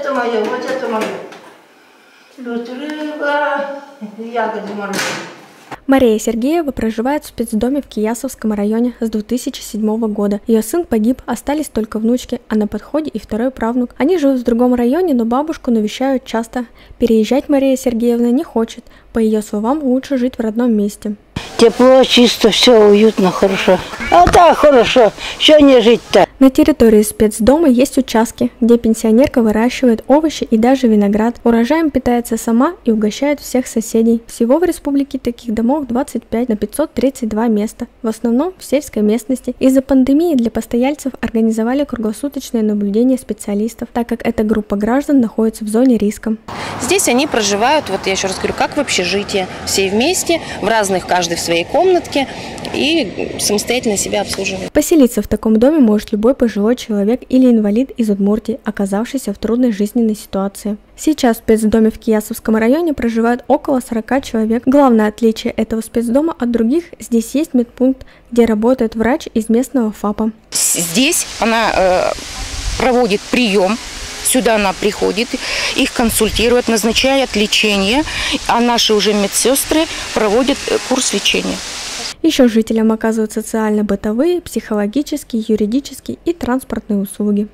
это мое, вот это мое. Тут рыба, ягоды мороженые. Мария Сергеева проживает в спецдоме в Киясовском районе с 2007 года. Ее сын погиб, остались только внучки, а на подходе и второй правнук. Они живут в другом районе, но бабушку навещают часто. Переезжать Мария Сергеевна не хочет. По ее словам, лучше жить в родном месте. Тепло, чисто, все уютно, хорошо. А так хорошо, что не жить-то? На территории спецдома есть участки, где пенсионерка выращивает овощи и даже виноград. Урожаем питается сама и угощает всех соседей. Всего в республике таких домов 25 на 532 места, в основном в сельской местности. Из-за пандемии для постояльцев организовали круглосуточное наблюдение специалистов, так как эта группа граждан находится в зоне риска. Здесь они проживают, вот я еще раз говорю, как в общежитии, все вместе, в разных, каждый в своей комнатке, и самостоятельно себя обслуживают. Поселиться в таком доме может любой пожилой человек или инвалид из Удмуртии, оказавшийся в трудной жизненной ситуации. Сейчас в спецдоме в Киясовском районе проживает около 40 человек. Главное отличие этого спецдома от других – здесь есть медпункт, где работает врач из местного ФАПа. Здесь она проводит прием. Сюда она приходит, их консультирует, назначает лечение, а наши уже медсестры проводят курс лечения. Еще жителям оказывают социально-бытовые, психологические, юридические и транспортные услуги.